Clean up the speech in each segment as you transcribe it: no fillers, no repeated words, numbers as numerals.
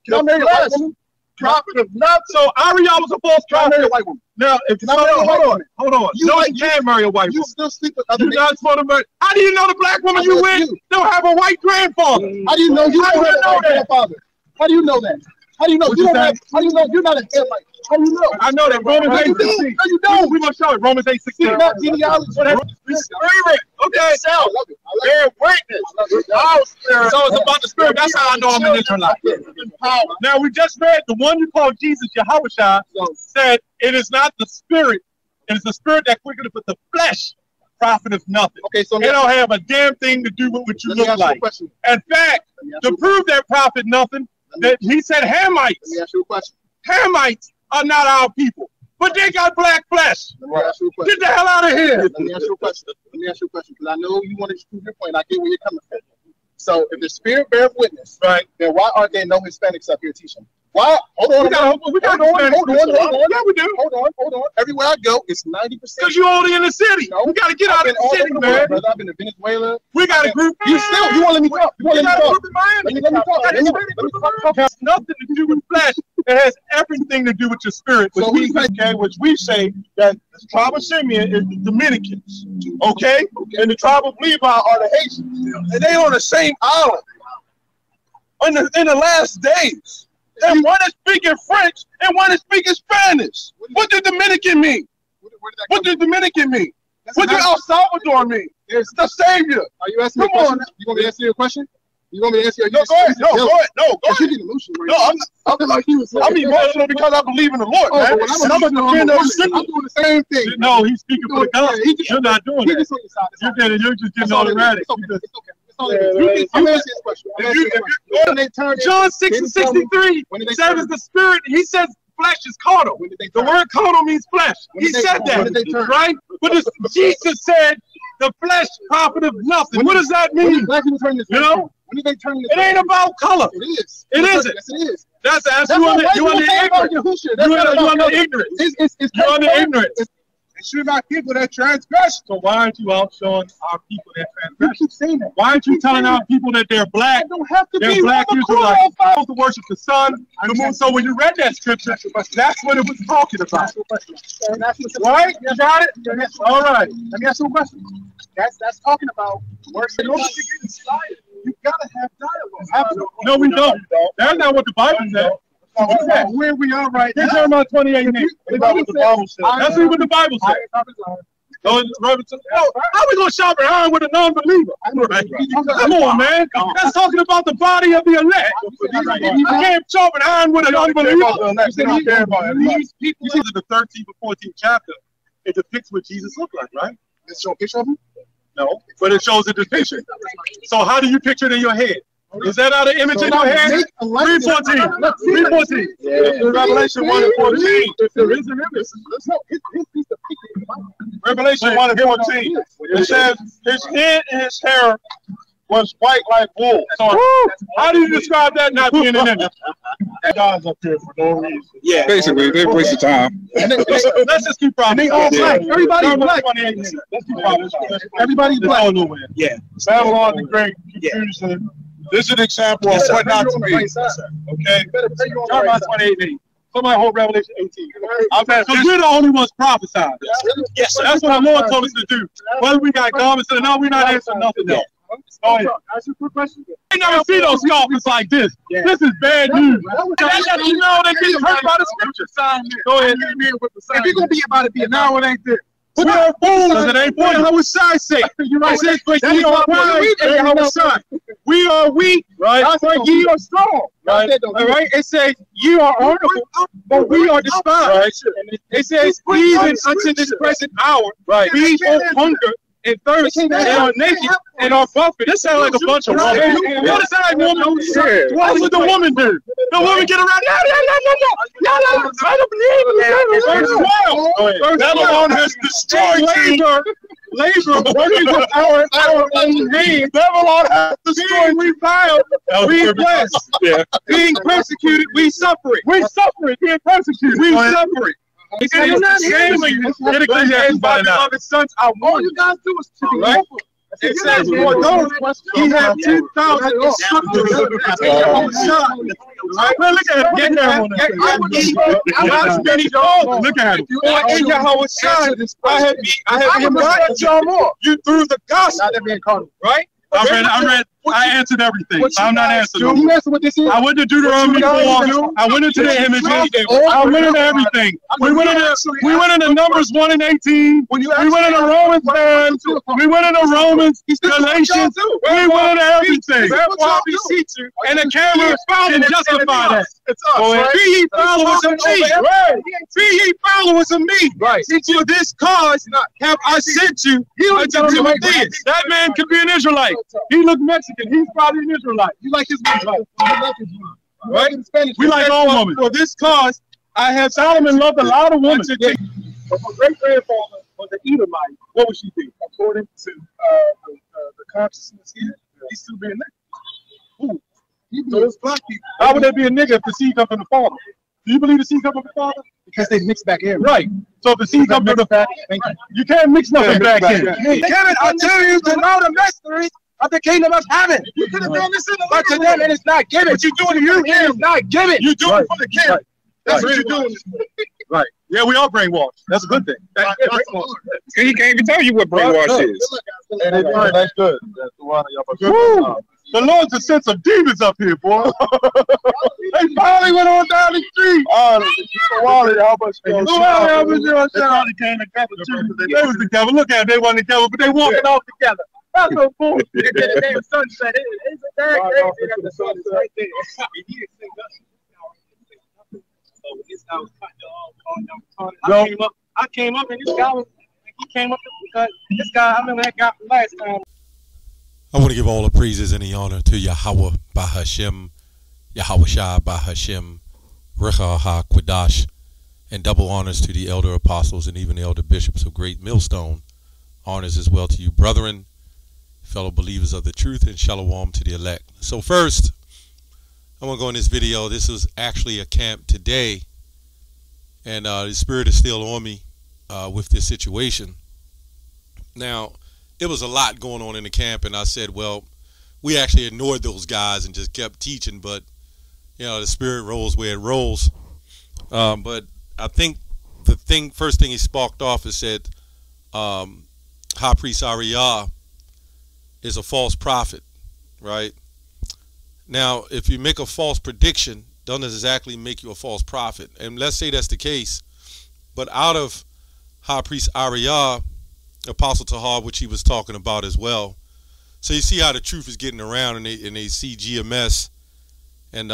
Can I marry a white woman? Prophet of nothing. So Ariel was a false prophet. Can I marry a white woman? Now, if hold on. You can marry a white woman. You still sleep with other niggas. You're not supposed to marry. How do you know the black woman you with don't have a white grandfather? How do you know you don't have a white grandfather? How do you know that? How do you know you don't have? How do you know you're not an Israelite? How do you know? I know that Romans 8:16. No, you don't. We gonna show it. Romans 8:16. Not genealogy. The spirit. Okay. I love it. Bear witness. So it's about the spirit. That's how I know I'm an Israelite. Now we just read the one you call Jesus, Yahushua, said it is not the spirit. It is the spirit that quickeneth, but the flesh profiteth nothing. Okay, so it don't have a damn thing to do with what you look like. In fact, to prove that profit nothing, that he said Hamites. Let me ask you a question. Hamites are not our people, but they got black flesh. Let me ask you a question. Get the hell out of here. Let me ask you a question. Let me ask you a question, because I know you want to prove your point. I get where you're coming from. So if the spirit bears witness, right, then why aren't there no Hispanics up here teaching? Why? Hold on. Hold on. Yeah, we do. Hold on. Everywhere I go, it's 90%. Because you're only in the city. No, we got to get out of the city, man. Brother, I've been to Venezuela. We got a group. You won't let me talk. You won't let me talk. Let me talk. It has nothing to do with flesh. It has everything to do with your spirit. Which we say that the tribe of Simeon is the Dominicans. Okay? And the tribe of Levi are the Haitians. And they on the same island. In the last days. And one is speaking French and one is speaking Spanish. What does Dominican mean? What does Dominican mean? What does El Salvador mean? It's the Savior. Are you asking me a question? You want me to answer your question? You want me to answer your question? No, go ahead. No, go ahead. I'm emotional because I believe in the Lord, man. I'm doing the same thing. No, he's speaking for the gospel. You're not doing that. You're just getting automatic. It's okay. I'm asking this question. John 6:63 says the spirit. He says flesh is carnal. The word carnal means flesh. He said that, right? But Jesus said the flesh profiteth nothing. What does that mean? You know, it ain't about color. It is. It isn't. Yes, it is. That's you on the ignorance. You're on the ignorance. It should not people that transgress. So why aren't you out showing our people that transgress? You keep saying that. Why aren't you telling our people that they're black? They don't have to they're be black. You're supposed to worship the sun, the moon. So when you read that scripture, that's what it was talking about. Right? You got it? All right. Let me ask you a question. That's talking about worship. In order to get inspired, you gotta have dialogue. No, we don't. That's not what the Bible says. Where we are right now. Jeremiah 28:8. That's what the Bible says. How are we going to shop at iron with a non-believer? Come on, man. That's talking about the body of the elect. You can't shop at iron with an unbeliever. These people, in the 13th or 14th chapter, it depicts what Jesus looked like, right? It shows a picture of him? No, but it shows a depiction. So how do you picture it in your head? Is that not an image in your head? 3:14. 3:14. Revelation 1:14. There is an image. Revelation 1:14. It says his head and his hair was white like wool. So how do you describe that not being an image? Guys up here for no reason. Yeah. Basically, they waste your time. Let's just keep promising. They all black. Everybody's black. Let's keep promising. Everybody's black. Nowhere. Yeah. Babylon the Great confusion. This is an example of what not to be. Okay? Jeremiah 28:8. Somebody hold Revelation 18. Because we're the only ones prophesying. Yes, sir. That's what the Lord told us to do. Whether we got garments or no, we're not answering nothing else. Go ahead. Ask you a quick question. I never see those scoffers like this. This is bad news. You know they get hurt by the scripture. Go ahead. If you're going to be about it, now it ain't there. We are fools. It ain't what Yahushua say. It says, but ye are wise and Yahushua. We are weak, right? But ye are strong, right? All right. It says, ye are honorable, but we are despised. Right. It says, even unto this present hour, right? We both hunger and thirst and are naked and are buffeted. This sounds like a bunch of women. What does that like woman? What would the woman do? The woman get around. No. I don't believe it. Babylon has destroyed labor working with our own hands. Babylon has destroyed. We filed. We blessed. Being persecuted, we suffer it. We suffer it. Being persecuted, we suffer it. He said, "You're not hearing me." Beloved sons, I want you guys do is to be humble. It says for those he had 10,000 instructors. Right? Look at him. Look at him. In Yahweh Shai, I have invited you through the gospel. Right? I answered everything. I'm not answering. You answer what this is? I went to Deuteronomy 4. I went into the images. I went into everything. We went into Numbers 1 and 18. We went into Romans 9. We went into Romans, Galatians. We went into everything. And the camera can justify that. Be ye followers of me. Be ye followers of me. For this cause have I sent you unto Timothy. That man could be an Israelite. He looked Mexican. He's probably an Israelite. You like his woman, right? We like all women. For this cause, I have Solomon loved a lot of women. But my great grandfather was an Edomite. What would she be? According to the consciousness here, he's still being a nigga. So it's black people. How would there be a nigga if the seed comes from the father? Do you believe the seed comes from the father? Because they mix back in. Right. So if the seed comes from the father, you can't mix nothing back in. Kevin, I tell you to know the mystery of the kingdom of heaven. You could have done this in the but to them it is not given. What you doing to you? It is not given. You do it for the king. That's what you're doing. Right. Yeah, we are brainwashed. That's a good thing. He can't even tell you what brainwash is. That's good. That's one of y'all. The Lord's a sense of demons up here, boy. They finally went on down the street. How much? They was together. Look at them. They weren't together, but they walking off together. That's so cool. The damn sunset. It's a dark crazy that the sun is right there. I came up and this guy was, he came up because this guy, I remember that guy from last time. I want to give all the praises and the honor to Yahweh by Hashem, Yahweh Shai by Hashem, Recha HaQuadash, and double honors to the elder apostles and even the elder bishops of Great Millstone. Honors as well to you, brethren, fellow believers of the truth, and shalom to the elect. So first, I want to go in this video. This is actually a camp today, and the spirit is still on me with this situation. Now, it was a lot going on in the camp, and I said, well, we actually ignored those guys and just kept teaching, but, you know, the spirit rolls where it rolls. But I think the first thing he sparked off is said, High Priest Ariah is a false prophet, right? Now, if you make a false prediction, doesn't exactly make you a false prophet. And let's say that's the case, but out of High Priest Ariah, Apostle Tahar, which he was talking about as well. So you see how the truth is getting around, and they see GMS, and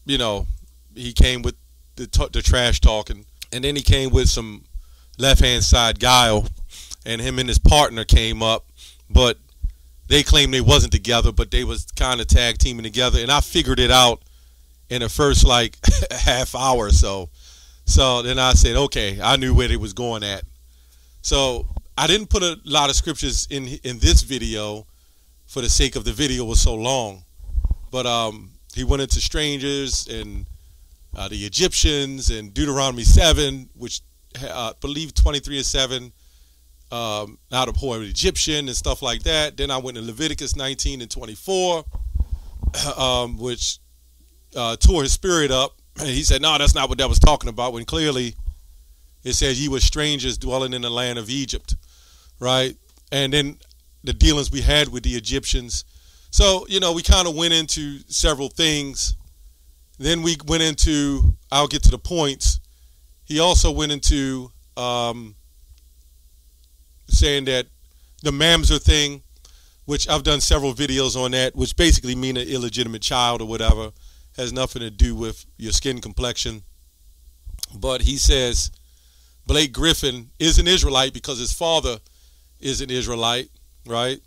you know, he came with the trash talking, and then he came with some left-hand side guile, and him and his partner came up, but they claimed they wasn't together, but they was kind of tag teaming together, and I figured it out in the first like half hour or so. So then I said, okay, I knew where they was going at. So I didn't put a lot of scriptures in this video for the sake of the video was so long, but he went into strangers and the Egyptians and Deuteronomy 7, which I believe 23 and 7, how to abhor an Egyptian and stuff like that. Then I went to Leviticus 19 and 24, which tore his spirit up. And he said, no, that's not what that was talking about, when clearly it says ye were strangers dwelling in the land of Egypt, right? And then the dealings we had with the Egyptians. So, you know, we kind of went into several things. Then we went into, I'll get to the points. He also went into saying that the mamzer thing, which I've done several videos on that, which basically mean an illegitimate child or whatever, has nothing to do with your skin complexion. But he says Blake Griffin is an Israelite because his father is an Israelite, right?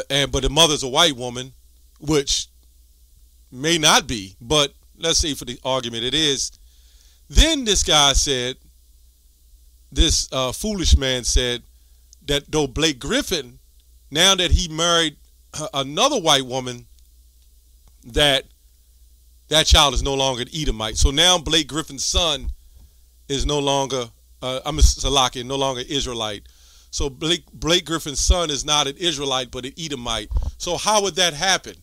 But the mother's a white woman, which may not be, but let's say for the argument it is. Then this guy said, this foolish man said that though Blake Griffin, now that he married another white woman, that child is no longer an Edomite. So now Blake Griffin's son is no longer, no longer Israelite. So Blake Griffin's son is not an Israelite, but an Edomite. So how would that happen?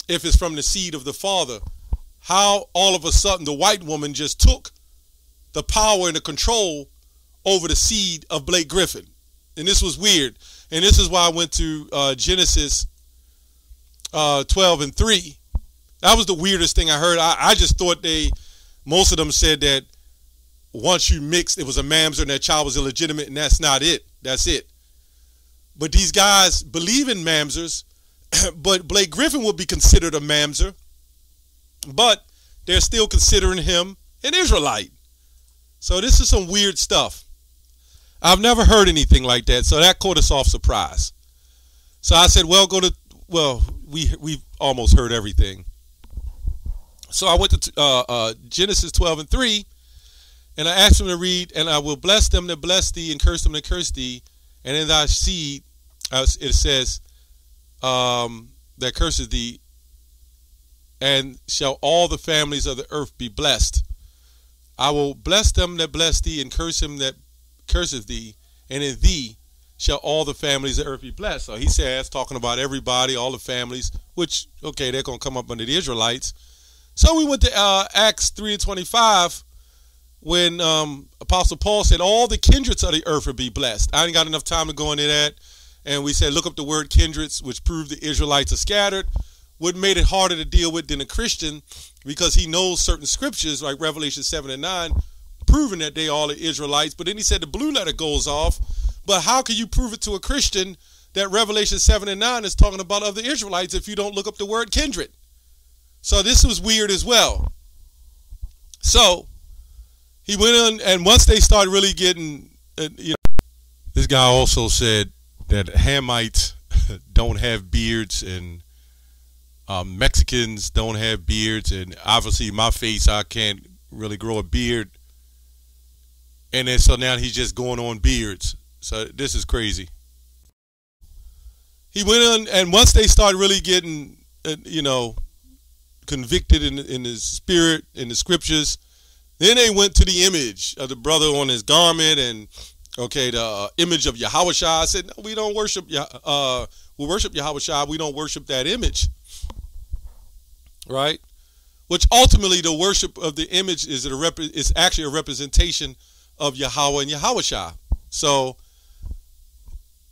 If it's from the seed of the father, how all of a sudden the white woman just took the power and the control over the seed of Blake Griffin? And this was weird. And this is why I went to Genesis 12:3. That was the weirdest thing I heard. I just thought most of them said that once you mixed, it was a mamzer and that child was illegitimate, and that's not it. That's it. But these guys believe in mamzers, but Blake Griffin would be considered a mamzer, but they're still considering him an Israelite. So this is some weird stuff. I've never heard anything like that, so that caught us off surprise. So I said, well, we've almost heard everything. So I went to Genesis 12:3, and I asked him to read, and I will bless them that bless thee, and curse them that curse thee, and in thy seed, it says, that curses thee, and shall all the families of the earth be blessed. I will bless them that bless thee, and curse him that curseth thee, and in thee shall all the families of the earth be blessed. So he says, talking about everybody, all the families, which, okay, they're going to come up under the Israelites. So we went to Acts 3:25, when Apostle Paul said all the kindreds of the earth will be blessed. I ain't got enough time to go into that. And we said, look up the word kindreds, which proved the Israelites are scattered. What made it harder to deal with than a Christian, because he knows certain scriptures like Revelation 7 and 9, proving that they all are Israelites. But then he said the blue letter goes off. But how can you prove it to a Christian that Revelation 7 and 9 is talking about other Israelites if you don't look up the word kindred? So this was weird as well. So he went on, and once they started really getting, this guy also said that Hamites don't have beards, and Mexicans don't have beards, and obviously my face, I can't really grow a beard. And then so now he's just going on beards. So this is crazy. He went on, and once they started really getting, convicted in his spirit, in the scriptures, then they went to the image of the brother on his garment, and the image of Yahushua. I said, no, we don't worship. We worship Yahushua. We don't worship that image, right? Which ultimately, the worship of the image is actually a representation of Yahweh and Yahushua. So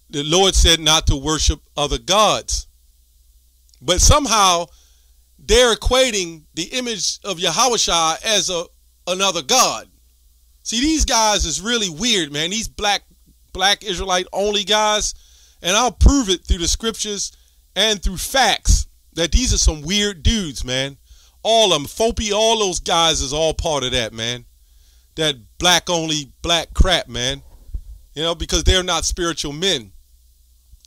the Lord said not to worship other gods, but somehow they're equating the image of Yahushua as another god. See, these guys is really weird, man. These black Israelite only guys, and I'll prove it through the scriptures and through facts that these are some weird dudes, man. All of them, Fopi, all those guys is all part of that, man. That black only black crap, man. Because they're not spiritual men.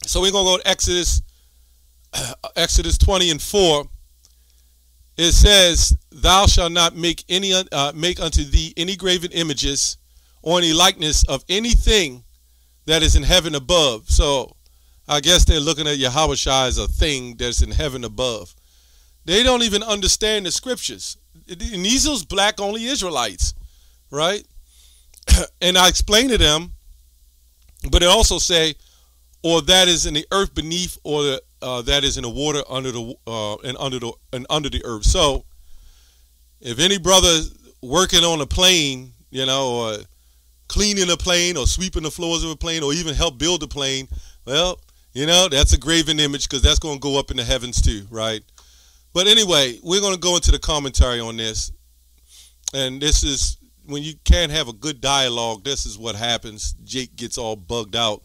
So we're gonna go to Exodus 20:4. It says, thou shalt not make unto thee any graven images or any likeness of anything that is in heaven above. So I guess they're looking at Yahushua as a thing that's in heaven above. They don't even understand the scriptures. And these are black only Israelites, right? And I explained to them, but it also say, or that is in the earth beneath, or that is in the water under the earth. So if any brother working on a plane, or cleaning a plane, or sweeping the floors of a plane, or even help build a plane, well, that's a graven image, because that's going to go up in the heavens too, right? But anyway, we're going to go into the commentary on this. And this is, when you can't have a good dialogue, this is what happens. Jake gets all bugged out.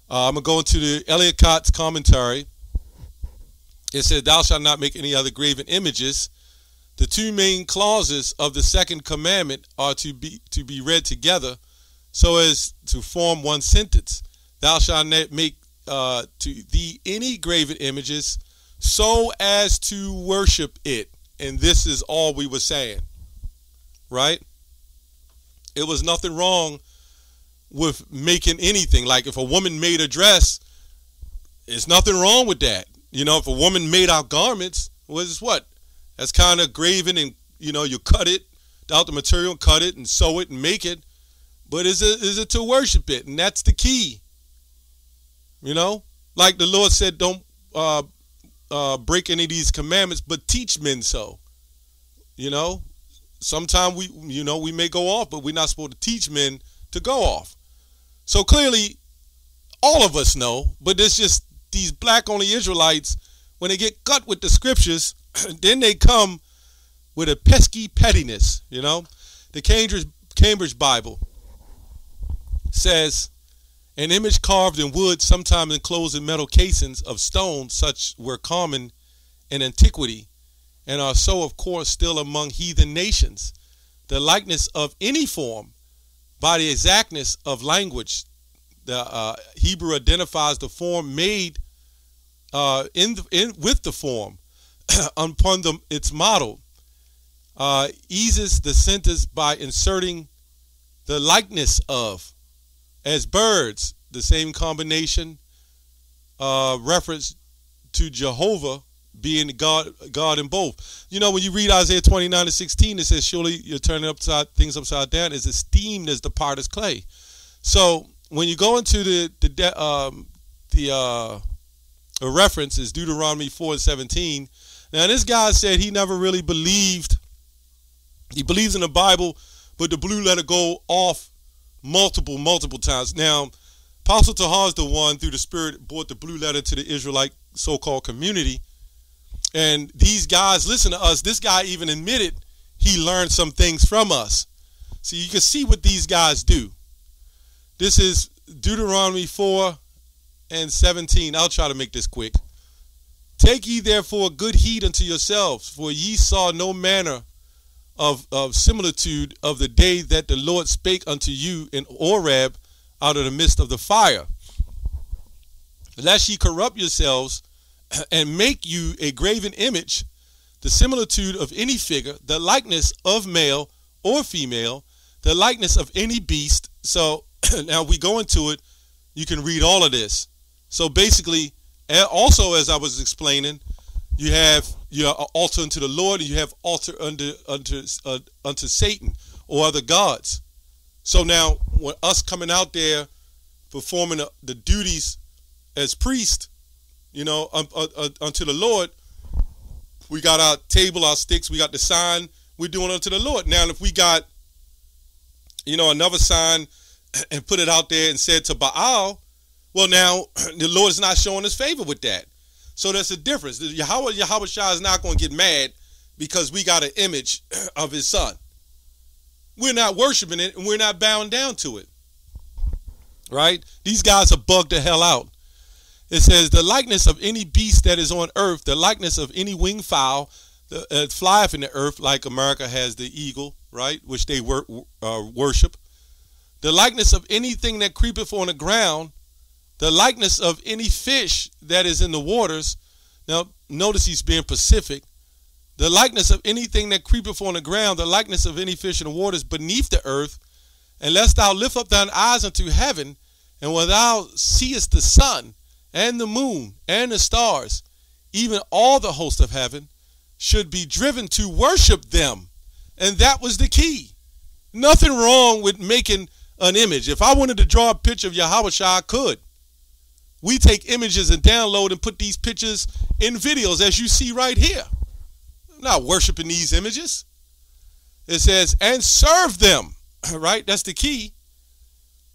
I'm going to go into the Elliott's commentary. It says, thou shalt not make any other graven images. The two main clauses of the second commandment are to be read together so as to form one sentence. Thou shalt not make to thee any graven images so as to worship it. And this is all we were saying, right? It was nothing wrong with making anything. Like if a woman made a dress, there's nothing wrong with that. If a woman made our garments, what? That's kind of graven, and you cut it out the material, cut it and sew it and make it. but is it to worship it? And that's the key. You know, like the Lord said, don't break any of these commandments, but teach men so. You know, sometimes we may go off, but we're not supposed to teach men to go off. So clearly, all of us know, but it's just these black-only Israelites, when they get cut with the scriptures, then they come with a pesky pettiness, you know. The Cambridge Bible says, an image carved in wood, sometimes enclosed in metal casings of stone, such were common in antiquity, and are so, of course, still among heathen nations. The likeness of any form by the exactness of language. The Hebrew identifies the form made with the form upon its model. Eases the sentence by inserting the likeness of, as birds, the same combination, reference to Jehovah being God in both. You know, when you read Isaiah 29:16, it says, surely you're turning things upside down, is esteemed as the potter's clay. So when you go into the reference is Deuteronomy 4:17. Now this guy said he never really believed. He believes in the Bible, but the blue letter go off multiple times. Now, Apostle Tahar is the one through the Spirit brought the blue letter to the Israelite so-called community. And these guys listen to us. This guy even admitted he learned some things from us. So you can see what these guys do. This is Deuteronomy 4:17. I'll try to make this quick. Take ye therefore good heed unto yourselves, for ye saw no manner of similitude of the day that the Lord spake unto you in Oreb out of the midst of the fire. Lest ye corrupt yourselves and make you a graven image, the similitude of any figure, the likeness of male or female, the likeness of any beast. So now we go into it, you can read all of this. So basically, also as I was explaining, you have your altar unto the Lord, and you have altar unto Satan or other gods. So now, when us coming out there performing the duties as priest, you know, unto the Lord, we got our table, our sticks, we got the sign, we're doing unto the Lord. Now, if we got, you know, another sign and put it out there and said to Baal, well, now the Lord is not showing us favor with that. So that's the difference. Yahweh Shah is not going to get mad because we got an image of his son. We're not worshiping it, and we're not bowing down to it. Right? These guys are bugged the hell out. It says, the likeness of any beast that is on earth, the likeness of any winged fowl that flieth in the earth, like America has the eagle, right, which they worship. The likeness of anything that creepeth on the ground, the likeness of any fish that is in the waters. Now, notice he's being specific. The likeness of anything that creepeth on the ground, the likeness of any fish in the waters beneath the earth. And lest thou lift up thine eyes unto heaven, and when thou seest the sun, and the moon, and the stars, even all the host of heaven, should be driven to worship them. And that was the key. Nothing wrong with making an image. If I wanted to draw a picture of Yahweh Shah, I could. We take images and download and put these pictures in videos, as you see right here. I'm not worshiping these images. It says, and serve them, right? That's the key.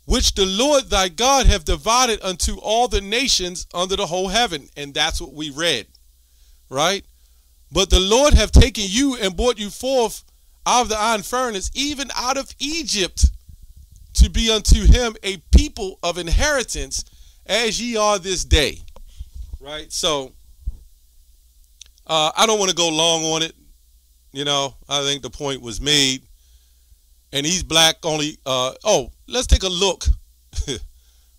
Which the Lord thy God have divided unto all the nations under the whole heaven. And that's what we read, right? But the Lord have taken you and brought you forth out of the iron furnace, even out of Egypt, to be unto him a people of inheritance, as ye are this day. Right? So, I don't want to go long on it. You know, I think the point was made. And he's black only. Let's take a look.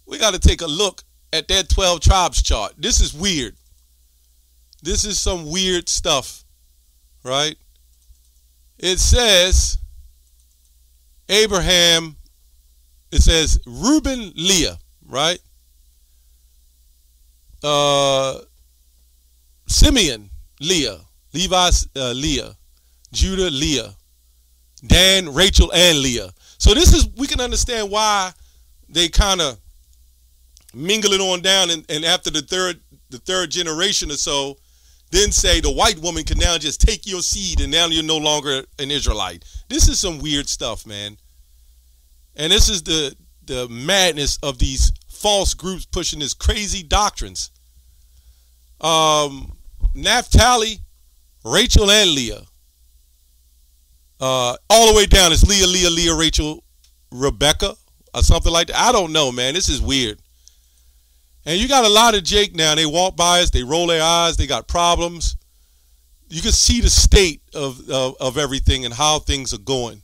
We got to take a look at that 12 tribes chart. This is weird. This is some weird stuff, right? It says Abraham, it says Reuben, Leah, right? Simeon, Leah. Levi, Leah. Judah, Leah. Dan, Rachel, and Leah. So this is, we can understand why they kind of mingle it on down, and after the third generation or so, then say the white woman can now just take your seed and now you're no longer an Israelite. This is some weird stuff, man. And this is the madness of these false groups pushing this crazy doctrines. Naphtali, Rachel, and Leah. All the way down, it's Leah, Rachel, Rebecca, or something like that. I don't know, man. This is weird. And you got a lot of Jake now. They walk by us, they roll their eyes, they got problems. You can see the state of everything and how things are going.